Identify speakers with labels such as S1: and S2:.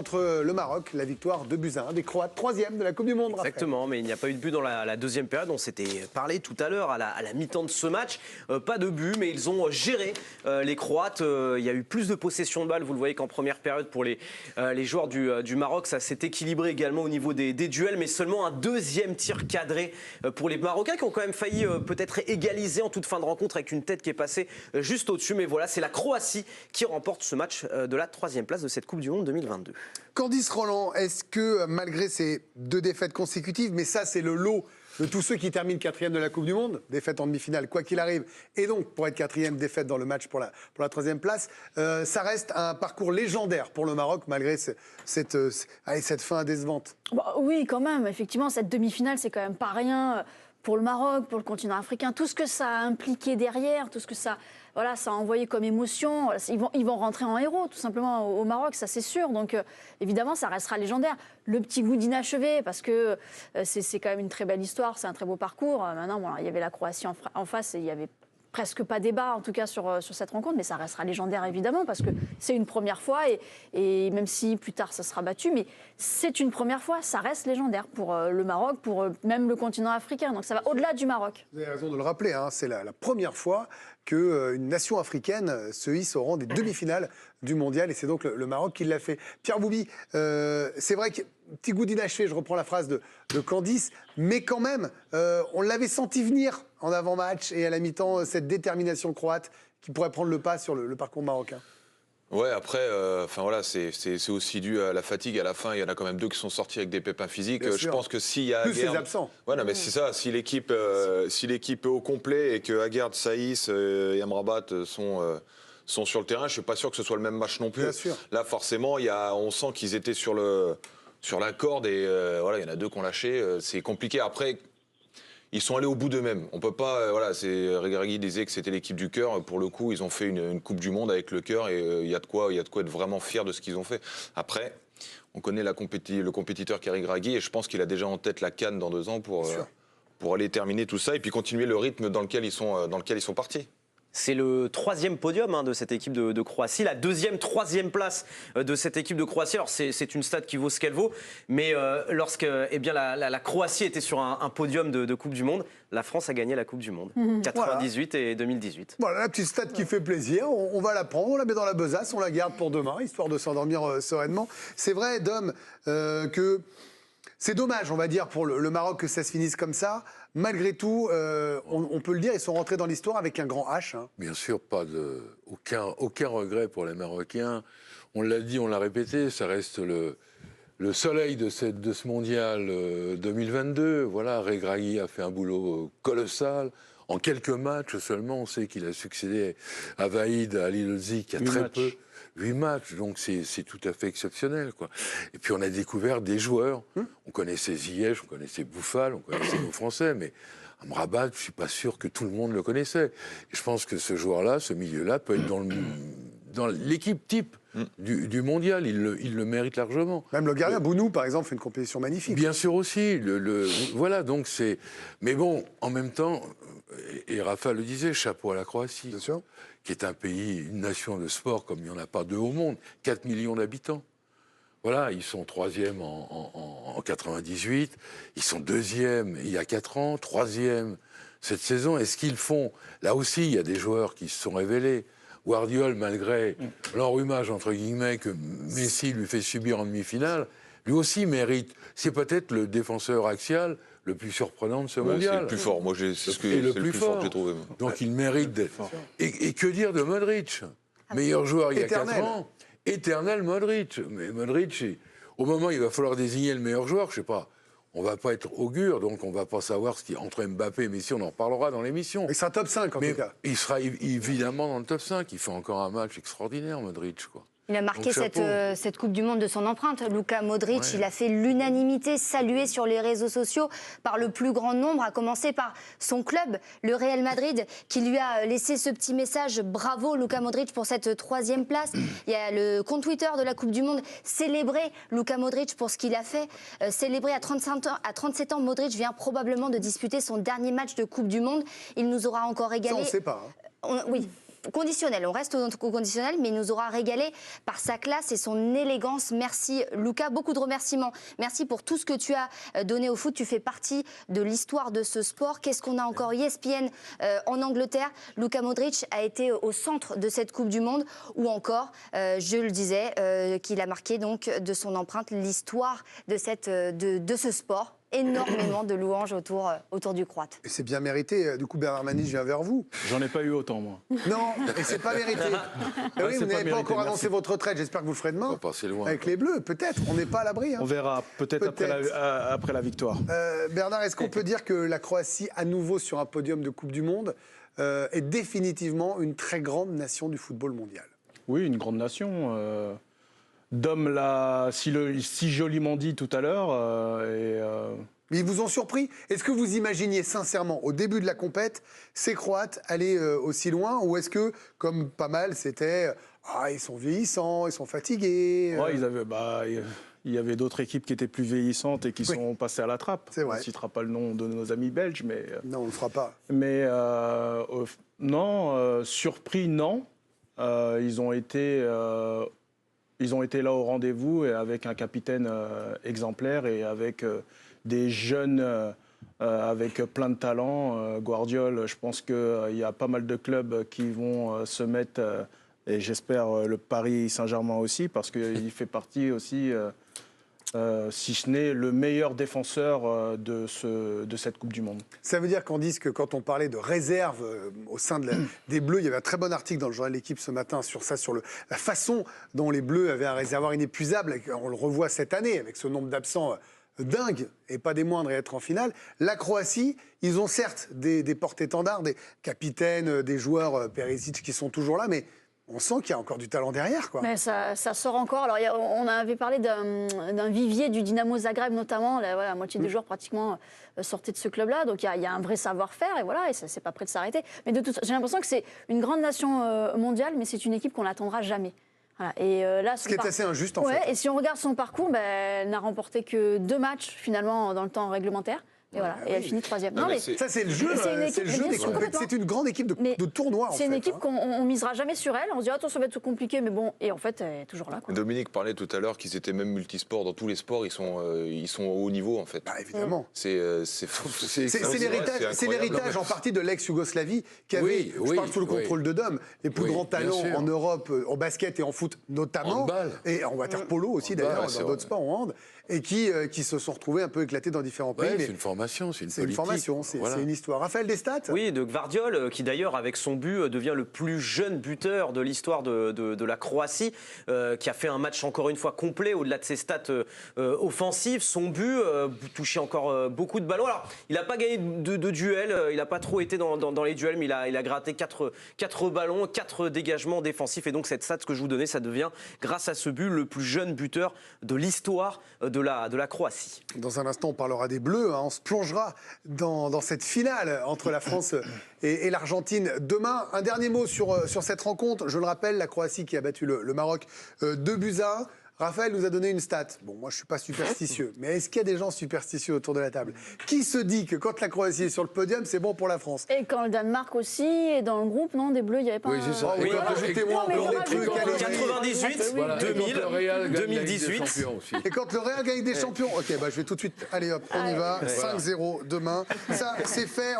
S1: Contre le Maroc, la victoire de buts à 1 des Croates, troisième de la Coupe du Monde.
S2: Exactement, mais il n'y a pas eu de but dans la deuxième période. On s'était parlé tout à l'heure à la mi-temps de ce match. Pas de but, mais ils ont géré les Croates. Il y a eu plus de possession de balles, vous le voyez, qu'en première période pour les joueurs du Maroc. Ça s'est équilibré également au niveau des duels, mais seulement un deuxième tir cadré pour les Marocains qui ont quand même failli peut-être égaliser en toute fin de rencontre avec une tête qui est passée juste au-dessus. Mais voilà, c'est la Croatie qui remporte ce match de la troisième place de cette Coupe du Monde 2022.
S1: Candice Roland, est-ce que malgré ces deux défaites consécutives, mais ça c'est le lot de tous ceux qui terminent quatrième de la Coupe du Monde, défaite en demi-finale, quoi qu'il arrive, et donc pour être quatrième, défaite dans le match pour la troisième place, ça reste un parcours légendaire pour le Maroc malgré cette fin décevante?
S3: Bah, oui, quand même, effectivement, cette demi-finale, c'est quand même pas rien pour le Maroc, pour le continent africain, tout ce que ça a impliqué derrière, tout ce que ça a envoyé comme émotion. Ils vont rentrer en héros, tout simplement, au Maroc, ça c'est sûr. Donc, évidemment, ça restera légendaire. Le petit goût d'inachevé, parce que c'est quand même une très belle histoire, c'est un très beau parcours. Maintenant, il y avait la Croatie en face et il y avait presque pas débat, en tout cas, sur cette rencontre, mais ça restera légendaire, évidemment, parce que c'est une première fois, et même si plus tard ça sera battu, mais c'est une première fois, ça reste légendaire pour le Maroc, pour même le continent africain, donc ça va au-delà du Maroc.
S1: Vous avez raison de le rappeler, hein, c'est la première fois qu'une nation africaine se hisse au rang des demi-finales du mondial, et c'est donc le Maroc qui l'a fait. Pierre Bouby, c'est vrai que petit goût d'inachevé, je reprends la phrase de Candice, mais quand même, on l'avait senti venir en avant-match et à la mi-temps, cette détermination croate qui pourrait prendre le pas sur le parcours marocain.
S4: Ouais, après, voilà, c'est aussi dû à la fatigue. À la fin, il y en a quand même deux qui sont sortis avec des pépins physiques. Je pense que s'il y a
S1: plus les absents.
S4: Ouais, non, mais c'est ça. Si l'équipe est au complet et que Aguerd, Saïs et Amrabat sont sur le terrain, je suis pas sûr que ce soit le même match non plus.
S1: Bien sûr.
S4: Là, forcément, on sent qu'ils étaient sur la corde et voilà, il y en a deux qui ont lâché. C'est compliqué. Après, ils sont allés au bout d'eux-mêmes. On peut pas. Regragui disait que c'était l'équipe du cœur. Pour le coup, ils ont fait une Coupe du Monde avec le cœur et il y a de quoi être vraiment fier de ce qu'ils ont fait. Après, on connaît le compétiteur qu'est Regragui et je pense qu'il a déjà en tête la CAN dans 2 ans pour aller terminer tout ça et puis continuer le rythme dans lequel ils sont partis.
S2: C'est le 3e podium de cette équipe de Croatie, la 2e, 3e place de cette équipe de Croatie. Alors c'est une stat qui vaut ce qu'elle vaut, mais lorsque la Croatie était sur un podium de Coupe du Monde, la France a gagné la Coupe du Monde, 98 et 2018.
S1: Voilà, la petite stat qui fait plaisir, on va la prendre, on la met dans la besace, on la garde pour demain, histoire de s'endormir sereinement. C'est vrai, Dom, que c'est dommage, on va dire, pour le Maroc que ça se finisse comme ça. Malgré tout, on peut le dire, ils sont rentrés dans l'histoire avec un grand H. Hein.
S5: Bien sûr, aucun regret pour les Marocains. On l'a dit, on l'a répété, ça reste le soleil de ce mondial 2022. Voilà, Regragui a fait un boulot colossal. En quelques matchs seulement, on sait qu'il a succédé à Vaïd, à Ali Lodzik, il y a très peu. 8 matchs, donc c'est tout à fait exceptionnel, quoi. Et puis on a découvert des joueurs. On connaissait Ziyech, on connaissait Bouffal, on connaissait nos Français, mais Amrabat, je suis pas sûr que tout le monde le connaissait. Et je pense que ce joueur-là, ce milieu-là, peut être dans l'équipe type du mondial. Il le mérite largement.
S1: Même le gardien, Bounou, par exemple, fait une compétition magnifique.
S5: Bien sûr aussi. Voilà, donc c'est... Mais bon, en même temps, et Rafa le disait, chapeau à la Croatie.
S1: Bien sûr.
S5: Qui est un pays, une nation de sport comme il n'y en a pas deux au monde, 4 millions d'habitants. Voilà, ils sont 3e en 98, ils sont 2e il y a 4 ans, 3e cette saison. Est-ce qu'ils font... Là aussi, il y a des joueurs qui se sont révélés. Guardiola, malgré l'enrhumage, entre guillemets, que Messi lui fait subir en demi-finale, lui aussi mérite. C'est peut-être le défenseur axial le plus surprenant de ce mondial.
S4: C'est le plus fort. Moi, c'est le plus fort que j'ai trouvé.
S5: Donc il mérite d'être... Et que dire de Modric, meilleur joueur il y a 4 ans, éternel Modric. Mais Modric, au moment où il va falloir désigner le meilleur joueur, je sais pas, on va pas être augure, donc on va pas savoir ce qui entre Mbappé et Messi, on en reparlera dans l'émission.
S1: Mais c'est un top 5 en tout cas.
S5: Il sera évidemment dans le top 5, il fait encore un match extraordinaire, Modric, quoi.
S6: Il a marqué cette Coupe du Monde de son empreinte. Luka Modric, il a fait l'unanimité, salué sur les réseaux sociaux par le plus grand nombre, à commencer par son club, le Real Madrid, qui lui a laissé ce petit message. Bravo Luka Modric pour cette 3e place. Il y a le compte Twitter de la Coupe du Monde, célébrer Luka Modric pour ce qu'il a fait. Célébrer à 37 ans, Modric vient probablement de disputer son dernier match de Coupe du Monde. Il nous aura encore régalé.
S1: Ça, on ne sait pas.
S6: Oui. conditionnel. On reste au conditionnel, mais il nous aura régalé par sa classe et son élégance. Merci Lucas, beaucoup de remerciements. Merci pour tout ce que tu as donné au foot. Tu fais partie de l'histoire de ce sport. Qu'est-ce qu'on a encore? ESPN en Angleterre. Luka Modric a été au centre de cette Coupe du Monde, ou encore, je le disais, qu'il a marqué donc de son empreinte l'histoire de ce sport. Énormément de louanges autour du Croate.
S1: Et c'est bien mérité. Du coup, Bernard Mani, je viens vers vous.
S7: J'en ai pas eu autant, moi.
S1: Non, et c'est pas mérité. Ah oui,
S7: c'est
S1: vous
S7: pas
S1: n'avez pas
S7: mérité,
S1: encore annoncé
S7: merci.
S1: votre retraite. J'espère que vous le ferez
S5: On
S1: demain.
S5: va passer loin.
S1: Avec les Bleus, peut-être. On n'est pas à l'abri. Hein.
S7: On verra peut-être après la victoire.
S1: Bernard, est-ce qu'on peut dire que la Croatie, à nouveau sur un podium de Coupe du Monde, est définitivement une très grande nation du football mondial?
S7: Oui, une grande nation. Dom l'a si joliment dit tout à l'heure.
S1: Mais ils vous ont surpris? Est-ce que vous imaginiez sincèrement, au début de la compète, ces Croates aller aussi loin? Ou est-ce que, comme pas mal, c'était ils sont vieillissants, ils sont fatigués
S7: Ouais, il y avait d'autres équipes qui étaient plus vieillissantes et qui sont passées à la trappe.
S1: C'est vrai.
S7: On ne citera pas le nom de nos amis belges, mais...
S1: Non, on ne le fera pas.
S7: Mais non, surpris, non. Ils ont été là au rendez-vous et avec un capitaine exemplaire et avec des jeunes avec plein de talent. Guardiola, je pense qu'il y a pas mal de clubs qui vont se mettre, et j'espère le Paris Saint-Germain aussi, parce qu'il fait partie aussi, si ce n'est le meilleur défenseur de cette Coupe du Monde.
S1: Ça veut dire qu'on dise que quand on parlait de réserve au sein des Bleus, il y avait un très bon article dans le journal L'Équipe ce matin sur ça, sur la façon dont les Bleus avaient un réservoir inépuisable. On le revoit cette année avec ce nombre d'absents dingue, et pas des moindres, et être en finale. La Croatie, ils ont certes des porte-étendards, des capitaines, des joueurs, Perisic, qui sont toujours là, mais on sent qu'il y a encore du talent derrière, quoi.
S3: Mais ça sort encore. Alors, on avait parlé d'un vivier du Dynamo Zagreb, notamment. La moitié des joueurs, pratiquement, sortaient de ce club-là. Donc, il y a un vrai savoir-faire, et voilà, et ça c'est pas prêt de s'arrêter. Mais j'ai l'impression que c'est une grande nation mondiale, mais c'est une équipe qu'on n'attendra jamais. Voilà. Et là,
S1: Ce qui est assez injuste, en fait.
S3: Et si on regarde son parcours, elle n'a remporté que 2 matchs, finalement, dans le temps réglementaire. Et voilà, et elle finit 3e.
S4: Non, mais c'est-
S1: Ça, c'est le jeu,
S3: c'est une
S1: c'est le
S3: équipe,
S1: jeu
S3: bien
S1: des
S3: sûr,
S1: compétitions.
S3: complètement.
S1: C'est une grande équipe de tournoi, en fait.
S3: C'est une équipe
S1: hein.
S3: qu'on misera jamais sur elle. On se dit, attends, ça va être compliqué, mais bon. Et en fait, elle est toujours là, quoi.
S4: Dominique parlait tout à l'heure qu'ils étaient même multisports. Dans tous les sports, ils sont au haut niveau, en fait.
S1: Bah, évidemment.
S4: C'est
S1: C'est l'héritage en partie de l'ex-Yougoslavie qui avait,
S5: Oui,
S1: je
S5: oui,
S1: parle sous le contrôle
S5: oui.
S1: de Dom, les plus
S5: Oui,
S1: grands
S5: bien
S1: talents
S5: sûr.
S1: en Europe, en basket et en foot notamment,
S5: Handball.
S1: et en water-polo aussi
S5: Handball,
S1: d'ailleurs,
S5: ouais, c'est
S1: dans d'autres
S5: vrai.
S1: sports en hand, et qui se sont retrouvés un peu éclatés dans différents pays.
S5: Ouais,
S1: mais
S5: c'est une formation, c'est une
S1: c'est une
S5: politique.
S1: formation, c'est
S5: Voilà.
S1: une histoire. Raphaël, des stats?
S2: Oui, de Gvardiol, qui d'ailleurs, avec son but, devient le plus jeune buteur de l'histoire de la Croatie, qui a fait un match encore une fois complet, au-delà de ses stats offensives. Son but touchait encore beaucoup de ballons. Alors, il n'a pas gagné de duel, il n'a pas trop été dans les duels, mais il a gratté 4 ballons, 4 dégagements défensifs. Et donc, cette stat que je vous donnais, ça devient, grâce à ce but, le plus jeune buteur de l'histoire de la Croatie.
S1: Dans un instant, on parlera des Bleus. Hein. On se plongera dans cette finale entre la France et l'Argentine. Demain, un dernier mot sur cette rencontre. Je le rappelle, la Croatie qui a battu le Maroc 2-1. Raphaël nous a donné une stat. Bon, moi, je ne suis pas superstitieux. Mais est-ce qu'il y a des gens superstitieux autour de la table? Qui se dit que quand la Croatie est sur le podium, c'est bon pour la France?
S3: Et quand le Danemark aussi est dans le groupe, non, des Bleus, il n'y avait pas.
S5: Oui, c'est ça.
S1: Oh, oui,
S5: Et quand-
S1: rajoutez-moi
S3: Non, mais
S1: encore des
S3: voilà,
S1: trucs.
S3: je-
S1: allez-y.
S2: 98,
S5: Voilà. Et quand
S2: 2000,
S5: le Real gagne la Ligue des
S2: 2018.
S5: Champions aussi.
S1: Et quand le Real gagne des champions, ok, bah, je vais tout de suite. Allez hop, on y va. 5-0 demain. Ça, c'est fait.